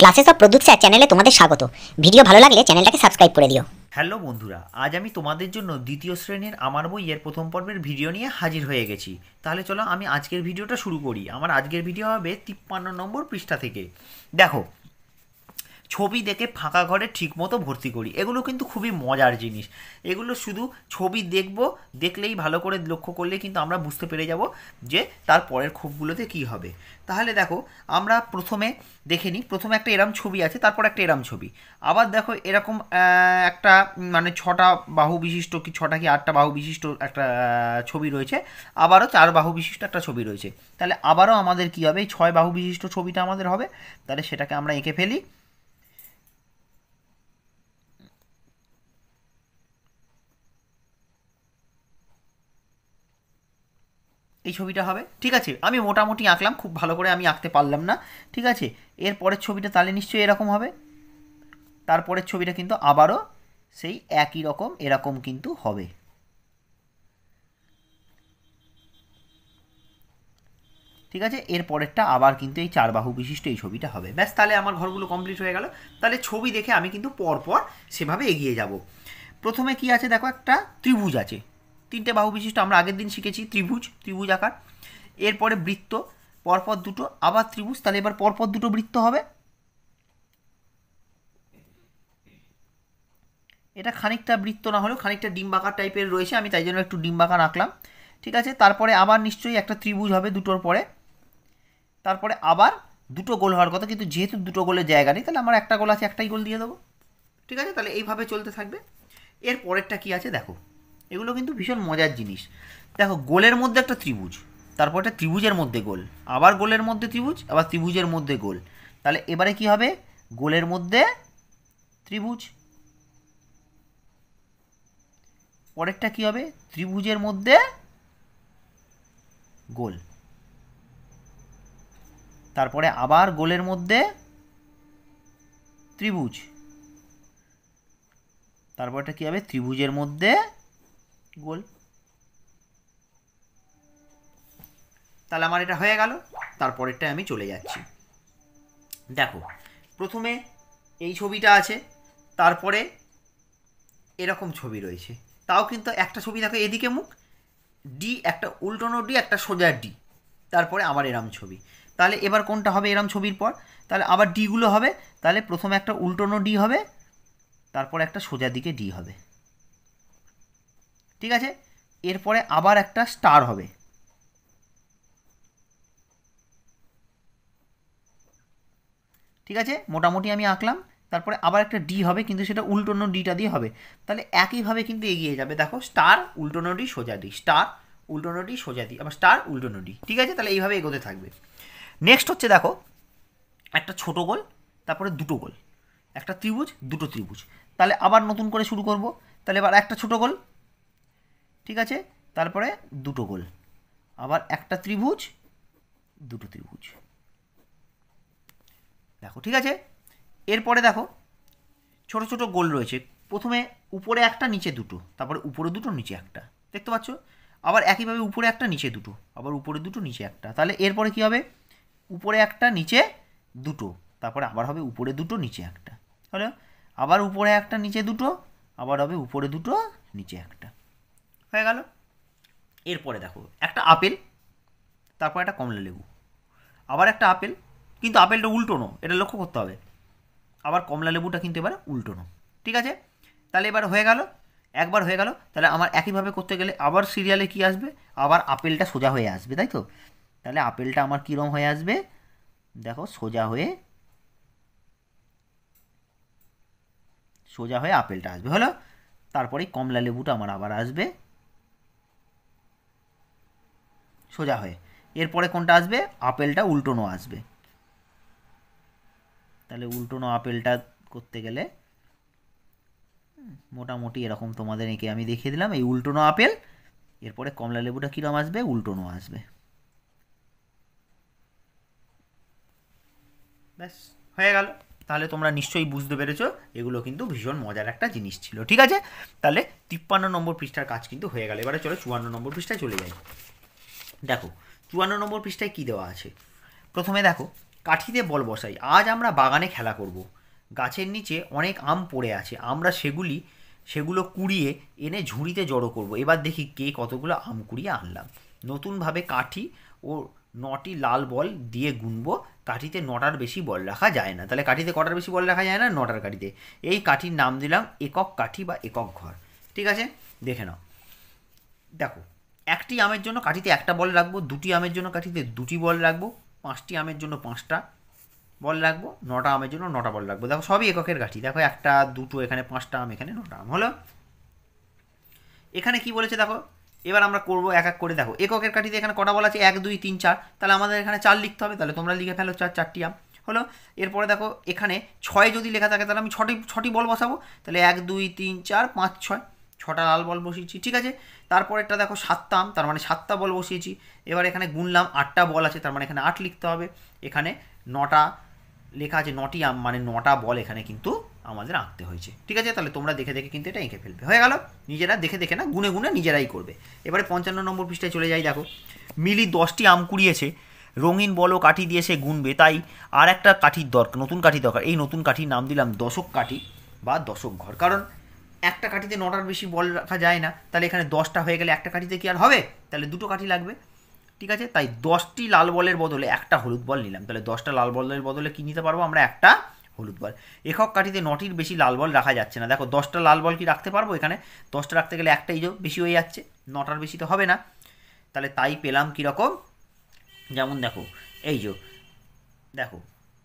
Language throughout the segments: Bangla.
ক্লাসেস অফ প্রদ্যুৎ স্যার চ্যানেলে তোমাদের স্বাগত। ভিডিও ভালো লাগলে চ্যানেলটাকে সাবস্ক্রাইব করে দিও। হ্যালো বন্ধুরা, আজ আমি তোমাদের জন্য দ্বিতীয় শ্রেণীর আমার বইয়ের প্রথম পর্বের ভিডিও নিয়ে হাজির হয়ে গেছি। তাহলে চলো আমি আজকের ভিডিওটা শুরু করি। আমার আজকের ভিডিও হবে 53 নম্বর পৃষ্ঠা থেকে। দেখো, ছবি দেখে ফাঁকা ঘরে ঠিকমতো ভর্তি করি। এগুলো কিন্তু খুবই মজার জিনিস। এগুলো শুধু ছবি দেখলেই ভালো করে লক্ষ্য করলে কিন্তু আমরা বুঝতে পেরে যাব যে তার পরের ক্ষোভগুলোতে কী হবে। তাহলে দেখো, আমরা প্রথমে দেখে নিই। প্রথমে একটা এরম ছবি আছে, তারপর একটা এরম ছবি। আবার দেখো এরকম একটা মানে 6টা বাহু বিশিষ্ট কি 6টা কি 8টা বাহু বিশিষ্ট একটা ছবি রয়েছে। আবারও 4 বাহু বিশিষ্ট একটা ছবি রয়েছে। তাহলে আবারও আমাদের কী হবে, এই 6 বাহু বিশিষ্ট ছবিটা আমাদের হবে। তাহলে সেটাকে আমরা এঁকে ফেলি। এই ছবিটা হবে, ঠিক আছে। আমি মোটামুটি আঁকলাম, খুব ভালো করে আমি আঁকতে পারলাম না, ঠিক আছে। এর পরের ছবিটা তাহলে নিশ্চয়ই এরকম হবে। তারপরের ছবিটা কিন্তু আবারও সেই একই রকম এরকম কিন্তু হবে, ঠিক আছে। এর পরেরটা আবার কিন্তু এই 4 বাহু বিশিষ্ট এই ছবিটা হবে। ব্যাস, তাহলে আমার ঘরগুলো কমপ্লিট হয়ে গেল। তাহলে ছবি দেখে আমি কিন্তু পরপর সেভাবে এগিয়ে যাব। প্রথমে কি আছে দেখো, একটা ত্রিভুজ আছে, 3টে বাহু বিশিষ্ট। আমরা আগের দিন শিখেছি ত্রিভুজ আকার। এরপরে বৃত্ত, পরপর দুটো, আবার ত্রিভুজ। তাহলে এবার পরপর দুটো বৃত্ত হবে। এটা খানিকটা বৃত্ত না হলেও খানিকটা ডিম্বাকার টাইপের রয়েছে, আমি তাই জন্য একটু ডিম্বাকার আঁকলাম, ঠিক আছে। তারপরে আবার নিশ্চয়ই একটা ত্রিভুজ হবে দুটোর পরে। তারপরে আবার দুটো গোল হওয়ার কথা, কিন্তু যেহেতু দুটো গোলের জায়গা নেই, তাহলে আমার একটা গোল আছে, একটাই গোল দিয়ে দেবো, ঠিক আছে। তাহলে এইভাবে চলতে থাকবে। এর পরেরটা কী আছে দেখো, এগুলো কিন্তু ভীষণ মজার জিনিস। দেখো, গোলের মধ্যে একটা ত্রিভুজ, তারপর একটা ত্রিভুজের মধ্যে গোল, আবার গোলের মধ্যে ত্রিভুজ, আবার ত্রিভুজের মধ্যে গোল। তাহলে এবারে কি হবে, গোলের মধ্যে ত্রিভুজ। পরেরটা কি হবে, ত্রিভুজের মধ্যে গোল। তারপরে আবার গোলের মধ্যে ত্রিভুজ। তারপরটা কি হবে, ত্রিভুজের মধ্যে গোল। তাহলে আমার এটা হয়ে গেল। তারপরেরটা আমি চলে যাচ্ছি। দেখো, প্রথমে এই ছবিটা আছে, তারপরে এরকম ছবি রয়েছে। তাও কিন্তু একটা ছবি দেখো, এদিকে মুখ ডি, একটা উল্টোনো ডি, একটা সোজা ডি, তারপরে আবার এরম ছবি। তাহলে এবার কোনটা হবে এরম ছবির পর, তাহলে আবার ডিগুলো হবে। তাহলে প্রথমে একটা উল্টোনো ডি হবে, তারপরে একটা সোজা দিকে ডি হবে, ঠিক আছে। এরপরে আবার একটা স্টার হবে, ঠিক আছে। মোটামুটি আমি আঁকলাম। তারপরে আবার একটা ডি হবে, কিন্তু সেটা উল্টোনো ডিটা দিয়ে হবে। তাহলে একইভাবে কিন্তু এগিয়ে যাবে। দেখো, স্টার উল্টোনো ডি সোজা ডি, স্টার উল্টোনো ডি সোজা ডি, আবার স্টার উল্টোনো ডি, ঠিক আছে। তাহলে এইভাবে এগোতে থাকবে। নেক্সট হচ্ছে দেখো, একটা ছোট গোল, তারপরে দুটো গোল, একটা ত্রিভুজ, দুটো ত্রিভুজ। তাহলে আবার নতুন করে শুরু করব। তাহলে এবার একটা ছোট গোল, ঠিক আছে। তারপরে দুটো গোল, আবার একটা ত্রিভুজ, দুটো ত্রিভুজ, দেখো, ঠিক আছে। এরপরে দেখো, ছোট ছোট গোল রয়েছে। প্রথমে উপরে একটা, নিচে দুটো, তারপরে উপরে দুটো, নিচে একটা, দেখতে পাচ্ছ। আবার একইভাবে উপরে একটা, নিচে দুটো, আবার উপরে দুটো, নিচে একটা। তাহলে এরপরে কী হবে, উপরে একটা, নিচে দুটো, তারপরে আবার হবে উপরে দুটো, নিচে একটা, হলো। আবার উপরে একটা, নিচে দুটো, আবার হবে উপরে দুটো, নিচে একটা, হয়ে গেল। এরপরে দেখো, একটা আপেল, তারপর একটা কমলা লেবু, আবার একটা আপেল, কিন্তু আপেলটা উল্টোনো, এটা লক্ষ্য করতে হবে। আবার কমলা লেবুটা কিন্তু এবার উল্টোনো, ঠিক আছে। তাহলে এবার হয়ে গেল, একবার হয়ে গেল। তাহলে আমার একইভাবে করতে গেলে আবার সিরিয়ালে কি আসবে, আবার আপেলটা সোজা হয়ে আসবে, তাই তো। তাহলে আপেলটা আমার কীরকম হয়ে আসবে, দেখো, সোজা হয়ে আপেলটা আসবে, হলো। তারপরে কমলা লেবুটা আমার আবার আসবে সোজা হয়ে। এরপরে কোনটা আসবে, আপেলটা উল্টোনো আসবে। তাহলে উল্টোনো আপেলটা করতে গেলে মোটামুটি এরকম তোমাদের এঁকে আমি দেখিয়ে দিলাম, এই উল্টোনো আপেল। এরপরে কমলা লেবুটা কীরকম আসবে, উল্টোনো আসবে। ব্যাস, হয়ে গেল। তাহলে তোমরা নিশ্চয়ই বুঝতে পেরেছো, এগুলো কিন্তু ভীষণ মজার একটা জিনিস ছিল, ঠিক আছে। তাহলে 53 নম্বর পৃষ্ঠার কাজ কিন্তু হয়ে গেল। এবারে চলো 54 নম্বর পৃষ্ঠায় চলে যাই। দেখো, 54 নম্বর পৃষ্ঠায় কী দেওয়া আছে। প্রথমে দেখো, কাঠিতে বল বসাই। আজ আমরা বাগানে খেলা করব। গাছের নিচে অনেক আম পড়ে আছে, আমরা সেগুলো কুড়িয়ে এনে ঝুড়িতে জড়ো করব। এবার দেখি কে কতগুলো আম কুড়িয়ে আনলাম। নতুনভাবে কাঠি ও 9টি লাল বল দিয়ে গুনবো। কাঠিতে 9টার বেশি বল রাখা যায় না। তাহলে কাঠিতে কটার বেশি বল রাখা যায় না? 9টার কাঠিতে। এই কাঠির নাম দিলাম একক কাঠি বা একক ঘর। ঠিক আছে, দেখে নাও। দেখো, একটি আমের জন্য কাঠিতে একটা বল রাখবো, 2টি আমের জন্য কাঠিতে 2টি বল রাখবো, 5টি আমের জন্য 5টা বল রাখবো, 9টা আমের জন্য 9টা বল রাখবো। দেখো সবই এককের কাঠি। দেখো 1টা 2টো, এখানে 5টা আম, এখানে 9টা আম হলো। এখানে কি বলেছে দেখো, এবার আমরা করবো এক এক করে। দেখো এককের কাঠিতে এখানে কটা বল আছে? 1 2 3 4, তাহলে আমাদের এখানে 4 লিখতে হবে। তাহলে তোমরা লিখে ফেলো 4টি আম হলো। এরপরে দেখো এখানে 6 যদি লেখা থাকে তাহলে আমি 6টি বল বসাবো। তাহলে 1 2 3 4 5 6, 6টা লাল বল বসিয়েছি। ঠিক আছে, তারপরেরটা দেখো 7টা আম, তার মানে 7টা বল বসিয়েছি। এবার এখানে গুনলাম 8টা বল আছে, তার মানে এখানে 8 লিখতে হবে। এখানে 9টা লেখা আছে, 9টি আম, মানে 9টা বল এখানে কিন্তু আমাদের আঁকতে হয়েছে। ঠিক আছে, তাহলে তোমরা দেখে দেখে কিন্তু এটা এঁকে ফেলবে। হয়ে গেল, নিজেরা দেখে দেখে না, গুনে গুনে নিজেরাই করবে। এবারে 55 নম্বর পৃষ্ঠায় চলে যাই। দেখো, মিলি 10টি আম কুড়িয়েছে, রঙিন বল ও কাঠি দিয়ে সে গুনবে, তাই আর একটা কাঠির দরকার, নতুন কাঠি দরকার। এই নতুন কাঠির নাম দিলাম দশক কাঠি বা দশক ঘর। কারণ একটা কাঠিতে 9টার বেশি বল রাখা যায় না, তাহলে এখানে 10টা হয়ে গেলে একটা কাঠিতে কি আর হবে? তাহলে 2টো কাঠি লাগবে। ঠিক আছে, তাই 10টি লাল বলের বদলে একটা হলুদ বল নিলাম। তাহলে 10টা লাল বলের বদলে কী নিতে পারবো আমরা? একটা হলুদ বল। একক কাঠিতে 9টির বেশি লাল বল রাখা যাচ্ছে না। দেখো 10টা লাল বল কি রাখতে পারবো? এখানে 10টা রাখতে গেলে একটাই বেশি হয়ে যাচ্ছে, 9টার বেশি তো হবে না। তাহলে তাই পেলাম কীরকম, যেমন দেখো এই দেখো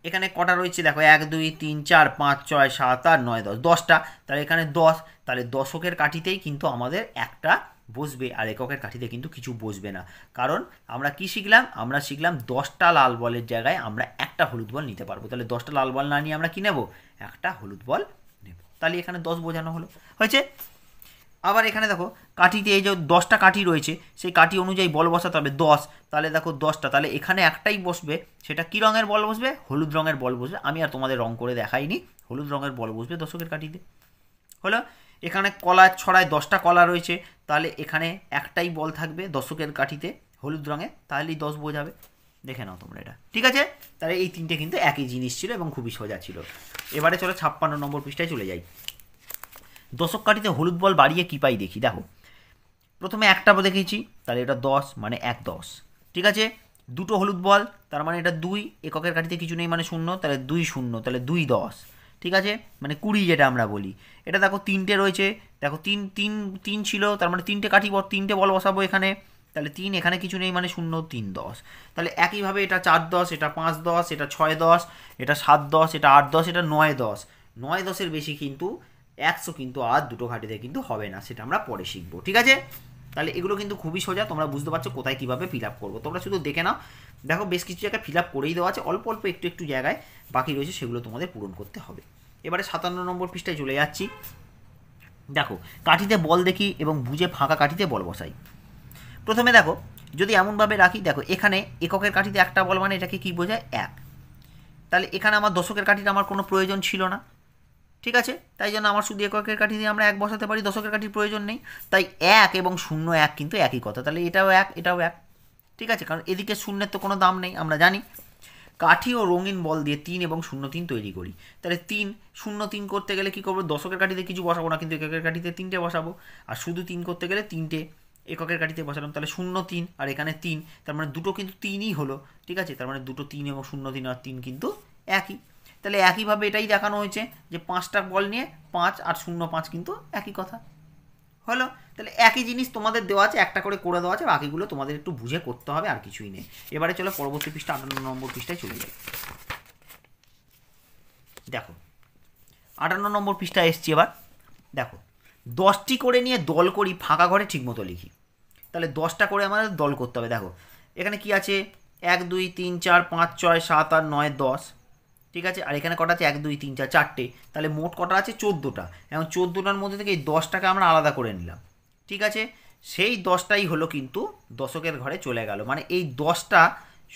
এখানে কটা রয়েছে? দেখো 1 2 3 4 5 6 7 8 9 10, 10টা। তাহলে এখানে 10, তাহলে দশকের কাঠিতেই কিন্তু আমাদের একটা বসবে, আর এককের কাঠিতে কিন্তু কিছু বসবে না। কারণ আমরা কি শিখলাম? আমরা শিখলাম 10টা লাল বলের জায়গায় আমরা একটা হলুদ বল নিতে পারবো। তাহলে 10টা লাল বল না নিয়ে আমরা কি নেব? একটা হলুদ বল নেব। তাহলে এখানে 10 বোঝানো হলো, হয়েছে। আবার এখানে দেখো কাঠিতে এই যে 10টা কাঠি রয়েছে, সেই কাঠি অনুযায়ী বল বসাতে হবে 10। তাহলে দেখো 10টা, তাহলে এখানে একটাই বসবে। সেটা কি রঙের বল বসবে? হলুদ রঙের বল বসবে। আমি আর তোমাদের রং করে দেখাইনি, হলুদ রঙের বল বসবে দশকের কাঠিতে হলো। এখানে কলা ছড়ায় 10টা কলা রয়েছে, তাহলে এখানে একটাই বল থাকবে দশকের কাঠিতে হলুদ রঙে, তাহলেই 10 বোঝাবে। দেখে নাও তোমরা এটা। ঠিক আছে, তাহলে এই তিনটে কিন্তু একই জিনিস ছিল এবং খুবই সোজা ছিল। এবারে চলো 56 নম্বর পৃষ্ঠায় চলে যাই। দশক কাঠিতে হলুদ বল বাড়িয়ে কী পাই দেখি। দেখো প্রথমে একটা দেখেছি, তাহলে এটা 10, মানে 1 10। ঠিক আছে, 2টো হলুদ বল, তার মানে এটা 2। এককের কাঠিতে কিছু নেই মানে 0, তাহলে 2 0, তাহলে 2 10। ঠিক আছে, মানে 20 যেটা আমরা বলি। এটা দেখো 3টে রয়েছে, দেখো 3 3 3 ছিল, তার মানে 3টে কাঠি 3টে বল বসাবো এখানে। তাহলে 3, এখানে কিছু নেই মানে 0, 3 10। তাহলে একইভাবে এটা 4 10, এটা 5 10, এটা 6 10, এটা 7 10, এটা 8 10, এটা 9 10। 9 10-এর বেশি কিন্তু 100 কিন্তু আর 2টো কাঠিতে কিন্তু হবে না, সেটা আমরা পরে শিখবো। ঠিক আছে, তাহলে এগুলো কিন্তু খুবই সোজা, তোমরা বুঝতে পারছো কোথায় কীভাবে ফিল আপ করবো। তোমরা শুধু দেখে নাও। দেখো বেশ কিছু জায়গায় ফিল আপ করেই দেওয়া আছে, অল্প অল্প একটু একটু জায়গায় বাকি রয়েছে, সেগুলো তোমাদের পূরণ করতে হবে। এবারে 57 নম্বর পৃষ্ঠায় চলে যাচ্ছি। দেখো কাঠিতে বল দেখি এবং বুঝে ফাঁকা কাঠিতে বল বসাই। প্রথমে দেখো যদি এমনভাবে রাখি, দেখো এখানে এককের কাঠিতে একটা বল, মানে এটাকে কী বোঝায়? 1। তাহলে এখানে আমার দশকের কাঠিতে আমার কোনো প্রয়োজন ছিল না। ঠিক আছে, তাই জন্য আমার শুধু এককের কাঠি দিয়ে আমরা 1 বসাতে পারি, দশকের কাঠির প্রয়োজন নেই। তাই 1 এবং 0 1 কিন্তু একই কথা, তাহলে এটাও 1 এটাও 1। ঠিক আছে, কারণ এদিকে শূন্যের তো কোনো দাম নেই, আমরা জানি। কাঠি ও রঙিন বল দিয়ে 3 এবং 0 3 তৈরি করি। তাহলে 3 0 3 করতে গেলে কী করবো? দশকের কাঠিতে কিছু বসাবো না, কিন্তু এককের কাঠিতে 3টে বসাবো। আর শুধু 3 করতে গেলে 3টে এককের কাঠিতে বসালাম। তাহলে 0 3 আর এখানে 3, তার মানে দুটো কিন্তু 3ই হলো। ঠিক আছে, তার মানে দুটো 3 এবং 0 3 আর 3 কিন্তু একই। তাহলে একইভাবে এটাই দেখানো হয়েছে যে 5টা বল নিয়ে 5 আর 0 5 কিন্তু একই কথা হলো। তাহলে একই জিনিস তোমাদের দেওয়া আছে, একটা করে করে দেওয়া আছে, বাকিগুলো তোমাদের একটু বুঝে করতে হবে, আর কিছুই নেই। এবারে চলো পরবর্তী পৃষ্ঠা 58 নম্বর পৃষ্ঠায় চলে যাই। দেখো 58 নম্বর পৃষ্ঠায় এসছি। এবার দেখো 10টি করে নিয়ে দল করি, ফাঁকা ঘরে ঠিকমতো লিখি। তাহলে 10টা করে আমাদের দল করতে হবে। দেখো এখানে কি আছে? 1 2 3 4 5 6 7 8 9 10। ঠিক আছে, আর এখানে কটা আছে? 1 2 3 4 4টে। তাহলে মোট কটা আছে? 14টা। এবং 14টার মধ্যে থেকে এই 10টাকে আমরা আলাদা করে নিলাম। ঠিক আছে, সেই 10টাই হলো কিন্তু দশকের ঘরে চলে গেল, মানে এই 10টা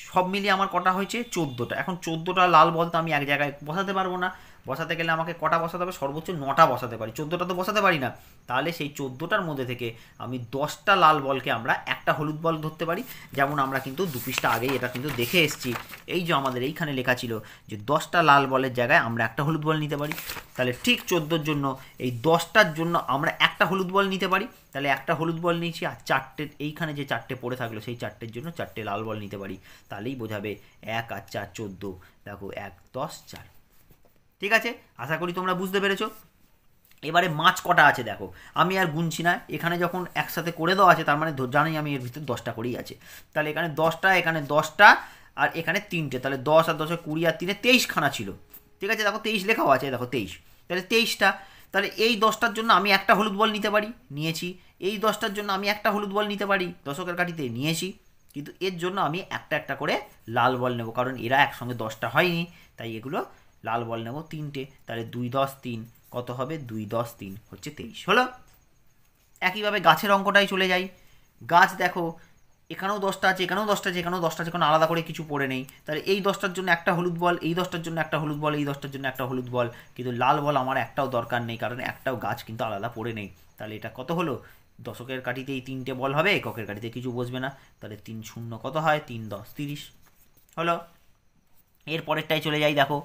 সব মিলিয়ে আমার কটা হয়েছে 14টা। এখন 14টা লাল বল তো আমি এক জায়গায় বসাতে পারবো না, বসাতে গেলে আমাকে কটা বসাতে হবে, সর্বোচ্চ 9টা বসাতে পারি, 14টা তো বসাতে পারি না। তাহলে সেই 14টার মধ্যে থেকে আমি 10টা লাল বলকে আমরা একটা হলুদ বল ধরতে পারি। যেমন আমরা কিন্তু 2 পৃষ্ঠা আগেই এটা কিন্তু দেখে এসেছি, এই যে আমাদের এইখানে লেখা ছিল যে 10টা লাল বলের জায়গায় আমরা একটা হলুদ বল নিতে পারি। তাহলে ঠিক 14র জন্য এই 10টার জন্য আমরা একটা হলুদ বল নিতে পারি। তাহলে একটা হলুদ বল নিয়েছি, আর 4টে এইখানে যে 4টে পড়ে থাকলো সেই 4টের জন্য 4টে লাল বল নিতে পারি। তাহলেই বোঝাবে 1 আর 4 14। দেখো 1 10 4। ঠিক আছে, আশা করি তোমরা বুঝতে পেরেছো। এবারে মাছ কটা আছে দেখো, আমি আর গুনছি না, এখানে যখন একসাথে করে দেওয়া আছে তার মানে জানি আমি এর ভিতরে 10টা করেই আছে। তাহলে এখানে 10টা, এখানে 10টা, আর এখানে 3টে, তাহলে 10 আর 10 20 আর 3 23খানা ছিল। ঠিক আছে, দেখো 23 লেখাও আছে, দেখো 23, তাহলে 23টা। তাহলে এই 10টার জন্য আমি একটা হলুদ বল নিতে পারি, নিয়েছি। এই 10টার জন্য আমি একটা হলুদ বল নিতে পারি, দশকের কাঠিতে নিয়েছি। কিন্তু এর জন্য আমি একটা একটা করে লাল বল নেব, কারণ এরা একসঙ্গে 10টা হয়নি, তাই এগুলো লাল বল নেব 3টে। তাহলে 2 10 3 কত হবে, 2 10 3 হচ্ছে 23 হলো। একইভাবে গাছের অঙ্কটাই চলে যাই। গাছ দেখো, এখানেও 10টা আছে, এখানেও 10টা আছে, এখানেও 10টা আছে, কোনো আলাদা করে কিছু পড়ে নেই। তাহলে এই 10টার জন্য একটা হলুদ বল, এই 10টার জন্য একটা হলুদ বল, এই 10টার জন্য একটা হলুদ বল, কিন্তু লাল বল আমার একটাও দরকার নেই, কারণ একটাও গাছ কিন্তু আলাদা পড়ে নেই। তাহলে এটা কত হলো, দশকের কাঠিতেই 3টে বল হবে, এককের কাঠিতে কিছু বসবে না। তাহলে 3 0 কত হয়, 3 10 30 হলো। এর পরেরটাই চলে যাই, দেখো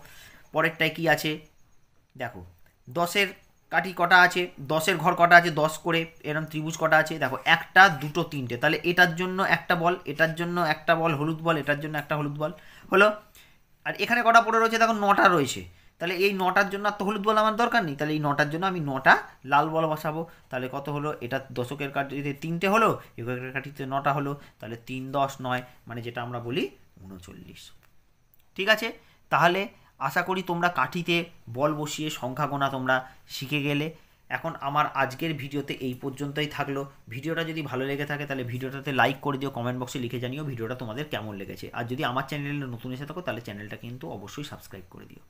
পরেরটায় কি আছে, দেখো 10এর কাঠি কটা আছে, 10এর ঘর কটা আছে, 10 করে এরকম ত্রিভুজ কটা আছে, দেখো 1টা 2টো 3টে। তাহলে এটার জন্য একটা বল, এটার জন্য একটা বল হলুদ বল, এটার জন্য একটা হলুদ বল হলো। আর এখানে কটা পড়ে রয়েছে, দেখো 9টা রয়েছে। তাহলে এই 9টার জন্য আর তো হলুদ বল আমার দরকার নেই, তাহলে এই 9টার জন্য আমি 9টা লাল বল বসাবো। তাহলে কত হলো, এটা দশকের কাঠিতে 3টে হলো, এককের কাঠিতে 9টা হলো, তাহলে 3 10 9, মানে যেটা আমরা বলি 39। ঠিক আছে, তাহলে আশা করি তোমরা কাঠিতে বল বসিয়ে সংখ্যা গোনা তোমরা শিখে গেলে। এখন আমার আজকের ভিডিওতে এই পর্যন্তই থাকলো। ভিডিওটা যদি ভালো লেগে থাকে তাহলে ভিডিওটাতে লাইক করে দিও, কমেন্ট বক্সে লিখে জানিও ভিডিওটা তোমাদের কেমন লেগেছে। আর যদি আমার চ্যানেলে নতুন এসে থাকো তাহলে চ্যানেলটা কিন্তু অবশ্যই সাবস্ক্রাইব করে দিও।